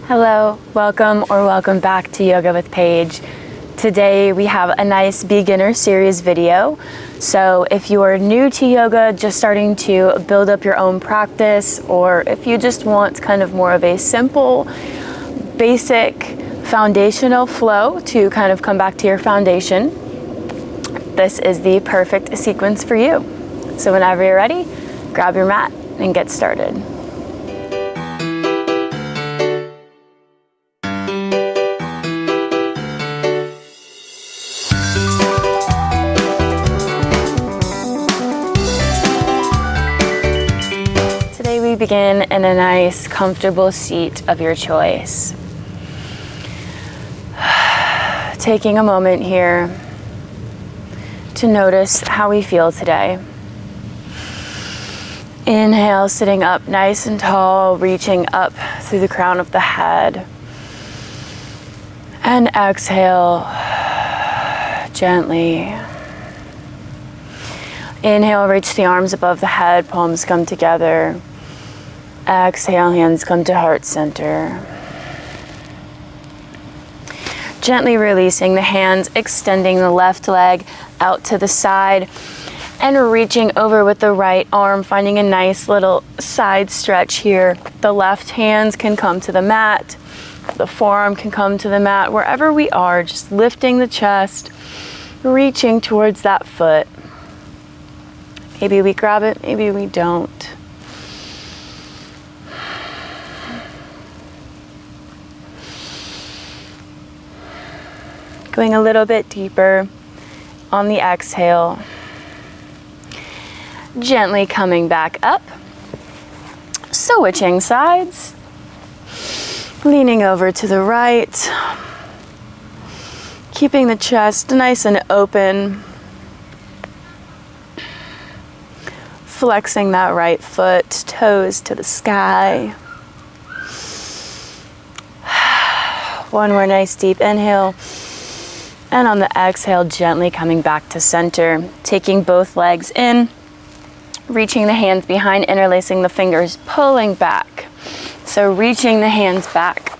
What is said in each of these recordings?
Hello, welcome back to Yoga with Paige. Today we have a nice beginner series video. So if you are new to yoga, just starting to build up your own practice, or if you just want kind of more of a simple, basic, foundational flow to kind of come back to your foundation, this is the perfect sequence for you. So whenever you're ready, grab your mat and get started. We begin in a nice, comfortable seat of your choice. Taking a moment here to notice how we feel today. Inhale, sitting up nice and tall, reaching up through the crown of the head. And exhale gently. Inhale, reach the arms above the head, palms come together. Exhale, hands come to heart center. Gently releasing the hands, extending the left leg out to the side and reaching over with the right arm, finding a nice little side stretch here. The left hands can come to the mat, the forearm can come to the mat, wherever we are, just lifting the chest, reaching towards that foot. Maybe we grab it, maybe we don't. Going a little bit deeper on the exhale. Gently coming back up. Switching sides. Leaning over to the right. Keeping the chest nice and open. Flexing that right foot, toes to the sky. One more nice deep inhale. And on the exhale, gently coming back to center, taking both legs in, reaching the hands behind, interlacing the fingers, pulling back. So reaching the hands back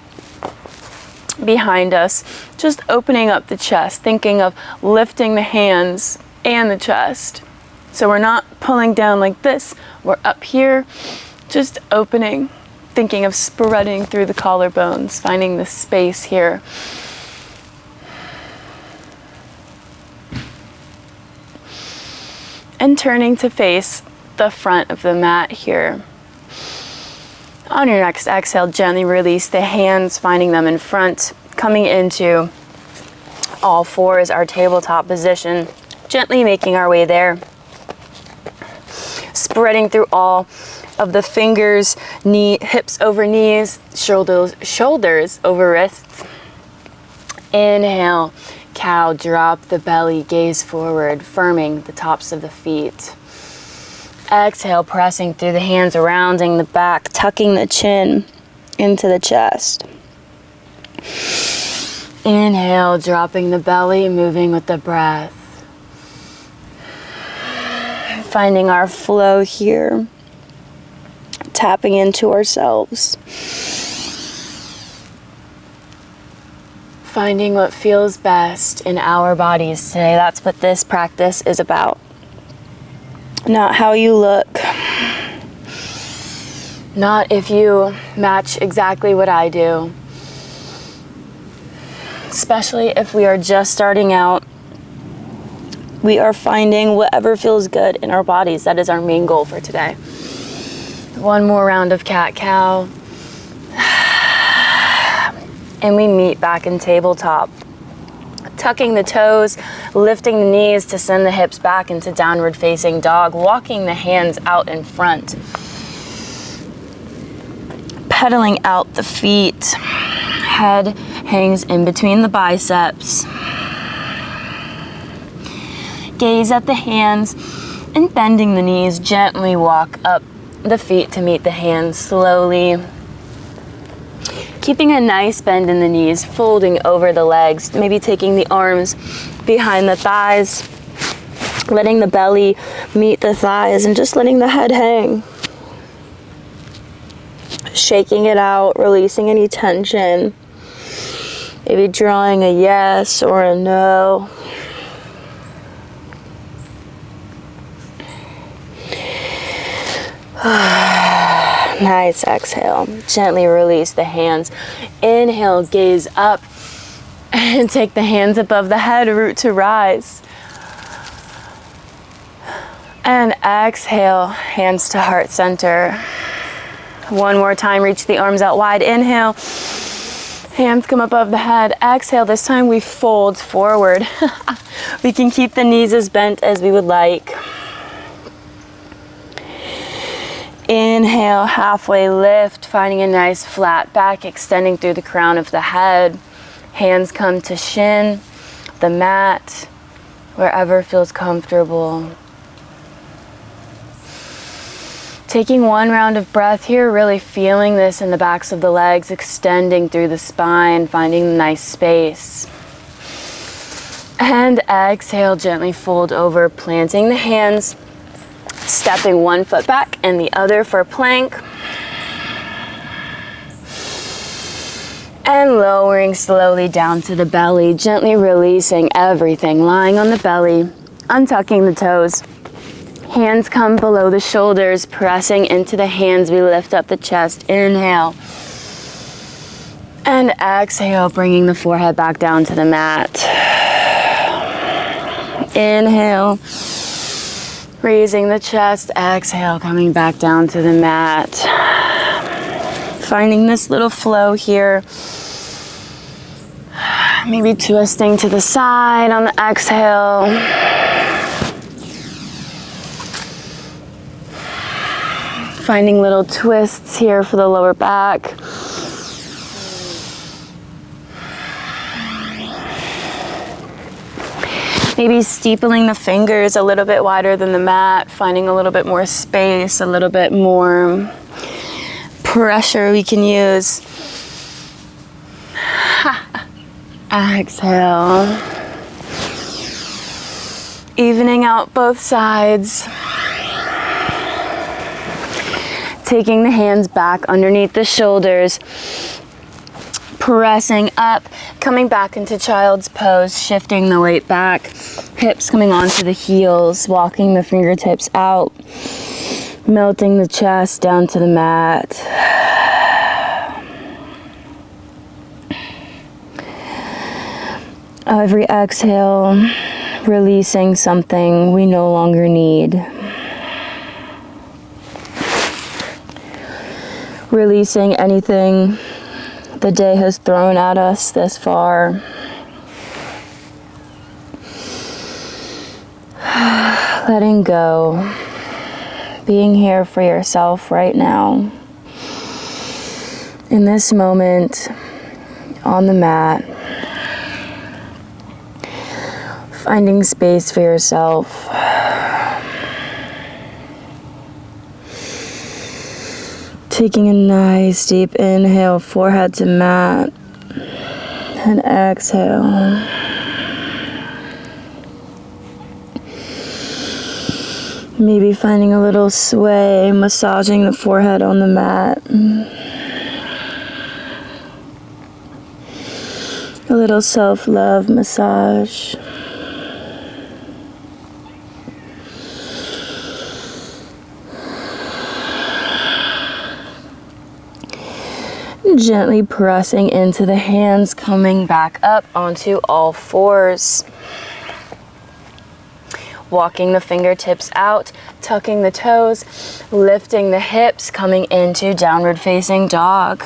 behind us, just opening up the chest, thinking of lifting the hands and the chest. So we're not pulling down like this, we're up here, just opening, thinking of spreading through the collarbones, finding the space here. And turning to face the front of the mat here. On your next exhale, gently release the hands, finding them in front, coming into all fours, our tabletop position, gently making our way there. Spreading through all of the fingers, hips over knees, shoulders over wrists. Inhale. Cow, drop the belly, gaze forward, firming the tops of the feet. Exhale, pressing through the hands, rounding the back, tucking the chin into the chest. Inhale, dropping the belly, moving with the breath. Finding our flow here, tapping into ourselves. Finding what feels best in our bodies today. That's what this practice is about. Not how you look. Not if you match exactly what I do. Especially if we are just starting out. We are finding whatever feels good in our bodies. That is our main goal for today. One more round of cat-cow. And we meet back in tabletop. Tucking the toes, lifting the knees to send the hips back into downward facing dog, walking the hands out in front. Pedaling out the feet. Head hangs in between the biceps. Gaze at the hands and bending the knees, gently walk up the feet to meet the hands slowly. Keeping a nice bend in the knees, folding over the legs, maybe taking the arms behind the thighs, letting the belly meet the thighs, and just letting the head hang. shaking it out, releasing any tension. Maybe drawing a yes or a no. Nice. Exhale. Gently release the hands. Inhale, gaze up. And take the hands above the head, root to rise. And exhale, hands to heart center. One more time, reach the arms out wide. Inhale, hands come above the head. Exhale, this time we fold forward. We can keep the knees as bent as we would like. Inhale, halfway lift, finding a nice flat back, extending through the crown of the head. Hands come to shin, the mat, wherever feels comfortable. Taking one round of breath here, really feeling this in the backs of the legs, extending through the spine, finding a nice space. And exhale, gently fold over, planting the hands, stepping one foot back and the other for plank. And lowering slowly down to the belly, gently releasing everything, lying on the belly, untucking the toes. Hands come below the shoulders, pressing into the hands. We lift up the chest. Inhale. And exhale, bringing the forehead back down to the mat. Inhale. Raising the chest. Exhale, coming back down to the mat. Finding this little flow here. Maybe twisting to the side on the exhale. Finding little twists here for the lower back. Maybe steepling the fingers a little bit wider than the mat, finding a little bit more space, a little bit more pressure we can use. Exhale. Evening out both sides. Taking the hands back underneath the shoulders, pressing up, coming back into child's pose, shifting the weight back, hips coming onto the heels, walking the fingertips out, melting the chest down to the mat. Every exhale, releasing something we no longer need. Releasing anything the day has thrown at us this far. Letting go. Being here for yourself right now. In this moment, on the mat. Finding space for yourself. Taking a nice deep inhale, forehead to mat, and exhale. Maybe finding a little sway, massaging the forehead on the mat. A little self-love massage. Gently pressing into the hands, coming back up onto all fours. Walking the fingertips out, tucking the toes, lifting the hips, coming into downward facing dog.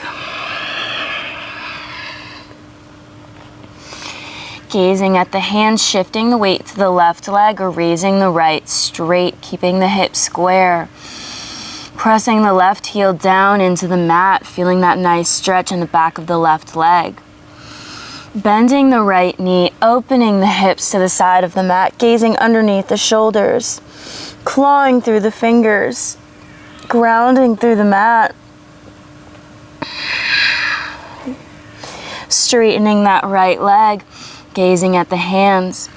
Gazing at the hands, shifting the weight to the left leg or raising the right straight, keeping the hips square. Pressing the left heel down into the mat, feeling that nice stretch in the back of the left leg. Bending the right knee, opening the hips to the side of the mat, gazing underneath the shoulders, clawing through the fingers, grounding through the mat. Straightening that right leg, gazing at the hands,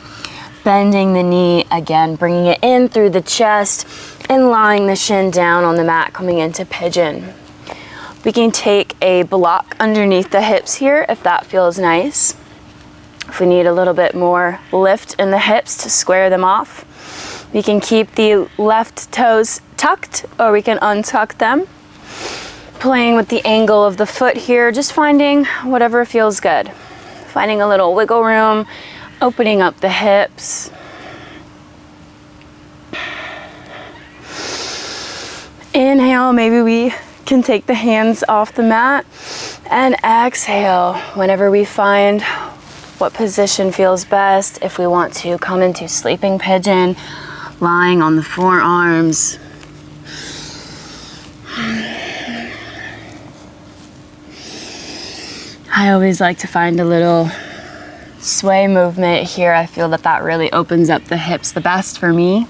bending the knee again, bringing it in through the chest, and lying the shin down on the mat, coming into pigeon. We can take a block underneath the hips here if that feels nice. If we need a little bit more lift in the hips to square them off, we can keep the left toes tucked or we can untuck them. Playing with the angle of the foot here, just finding whatever feels good. Finding a little wiggle room, opening up the hips. Inhale, maybe we can take the hands off the mat, and exhale whenever we find what position feels best. If we want to come into sleeping pigeon, lying on the forearms. I always like to find a little sway movement here. I feel that that really opens up the hips the best for me.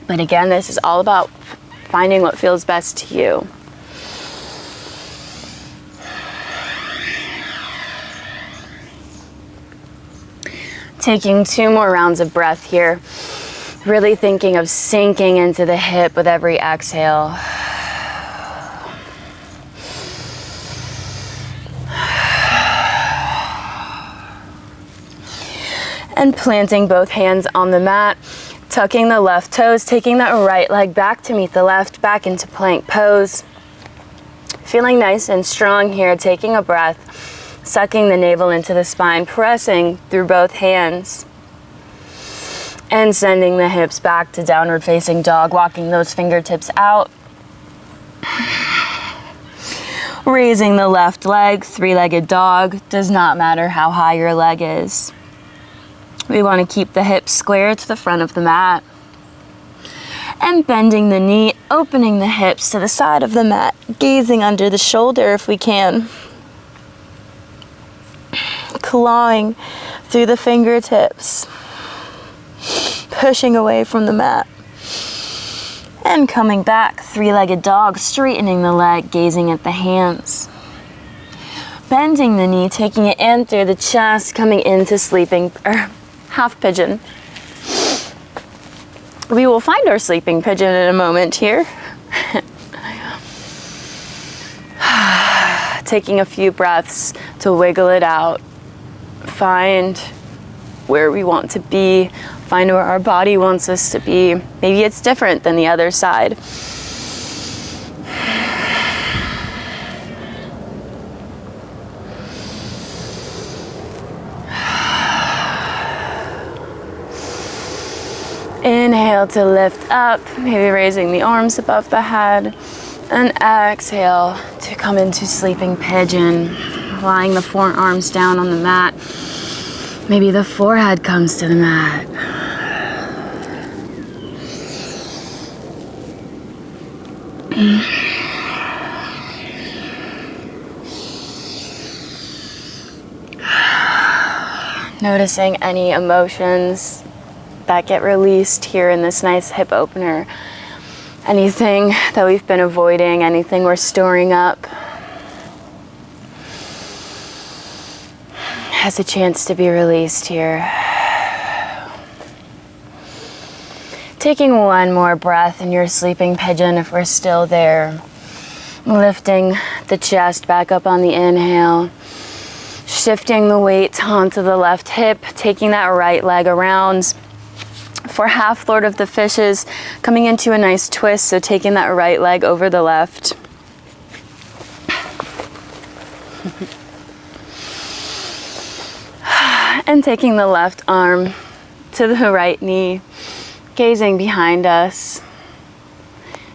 But again, this is all about finding what feels best to you. Taking 2 more rounds of breath here. Really thinking of sinking into the hip with every exhale. And planting both hands on the mat, tucking the left toes, taking that right leg back to meet the left, back into plank pose. Feeling nice and strong here, taking a breath, sucking the navel into the spine, pressing through both hands. And sending the hips back to downward facing dog, walking those fingertips out. Raising the left leg, 3-legged dog, does not matter how high your leg is. We want to keep the hips square to the front of the mat. And bending the knee, opening the hips to the side of the mat, gazing under the shoulder if we can. Clawing through the fingertips. Pushing away from the mat. And coming back, 3-legged dog, straightening the leg, gazing at the hands. Bending the knee, taking it in through the chest, coming into sleeping, half pigeon. We will find our sleeping pigeon in a moment here. Taking a few breaths to wiggle it out. Find where we want to be. Find where our body wants us to be. Maybe it's different than the other side. Inhale to lift up, maybe raising the arms above the head. And exhale to come into sleeping pigeon, lying the forearms down on the mat. Maybe the forehead comes to the mat. Noticing any emotions that get released here in this nice hip opener. Anything that we've been avoiding, anything we're storing up, has a chance to be released here. Taking one more breath in your sleeping pigeon if we're still there. Lifting the chest back up on the inhale. Shifting the weight onto the left hip, taking that right leg around. For half Lord of the Fishes, coming into a nice twist, so taking that right leg over the left. And taking the left arm to the right knee, gazing behind us.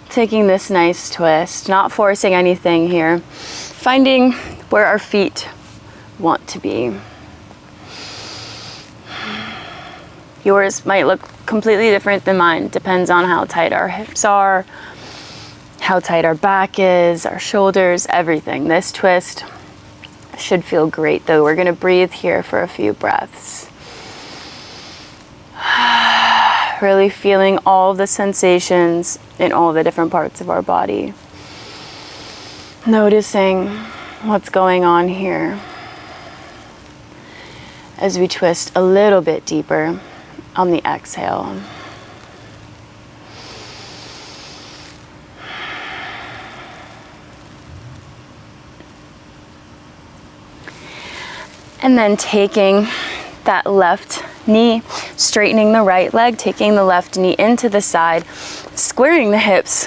Taking this nice twist, not forcing anything here. Finding where our feet want to be. Yours might look completely different than mine. Depends on how tight our hips are, how tight our back is, our shoulders, everything. This twist should feel great though. We're gonna breathe here for a few breaths. Really feeling all the sensations in all the different parts of our body. Noticing what's going on here as we twist a little bit deeper on the exhale. And then taking that left knee, straightening the right leg, taking the left knee into the side, squaring the hips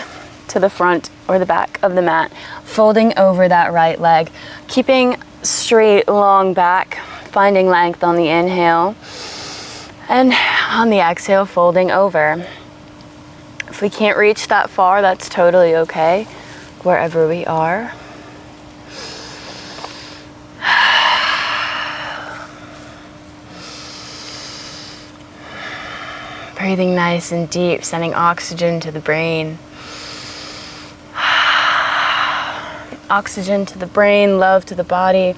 to the front or the back of the mat, folding over that right leg, keeping straight, long back, finding length on the inhale, and on the exhale, folding over. If we can't reach that far, that's totally okay, wherever we are. Breathing nice and deep, sending oxygen to the brain. Oxygen to the brain, love to the body.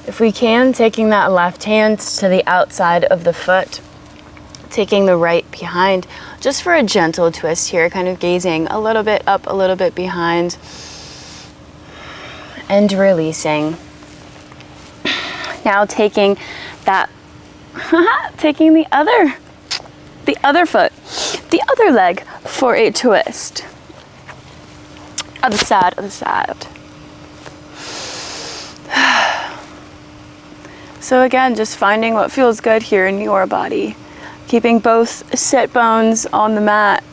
If we can, taking that left hand to the outside of the foot, taking the right behind, just for a gentle twist here, kind of gazing a little bit up, a little bit behind, and releasing. Now taking that, taking the other foot, the other leg for a twist. Other side, other side. So again, just finding what feels good here in your body. Keeping both sit bones on the mat.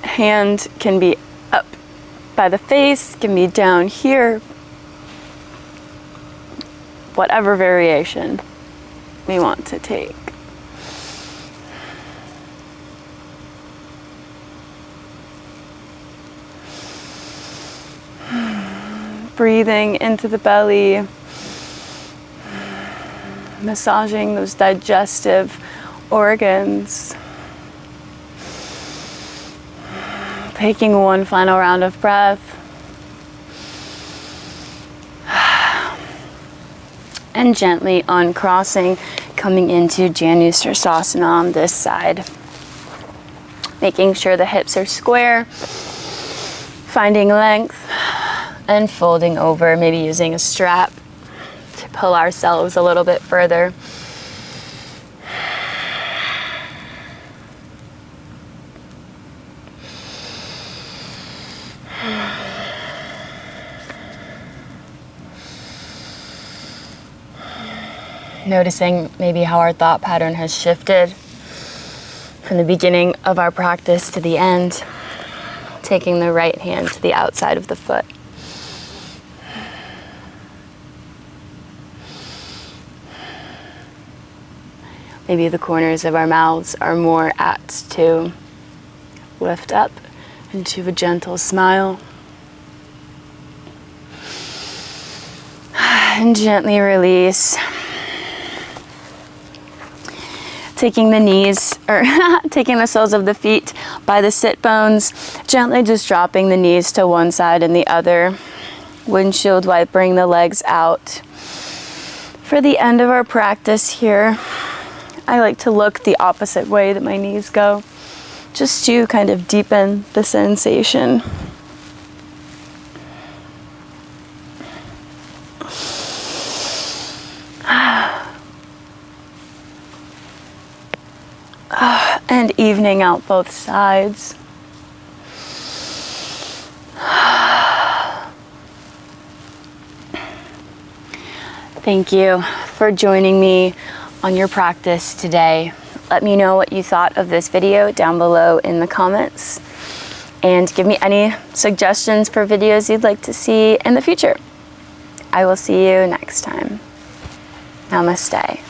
Hand can be up by the face, can be down here. Whatever variation we want to take. Breathing into the belly, massaging those digestive organs. Taking one final round of breath. And gently uncrossing, coming into Janu Sirsasana on this side. Making sure the hips are square, finding length, and folding over, maybe using a strap to pull ourselves a little bit further. Noticing maybe how our thought pattern has shifted from the beginning of our practice to the end, taking the right hand to the outside of the foot. Maybe the corners of our mouths are more apt to lift up into a gentle smile. And gently release. Taking the knees, or taking the soles of the feet by the sit bones, gently just dropping the knees to one side and the other. Windshield wipering the legs out. For the end of our practice here, I like to look the opposite way that my knees go, just to kind of deepen the sensation. And evening out both sides. Thank you for joining me on your practice today. Let me know what you thought of this video down below in the comments, and give me any suggestions for videos you'd like to see in the future. I will see you next time. Namaste.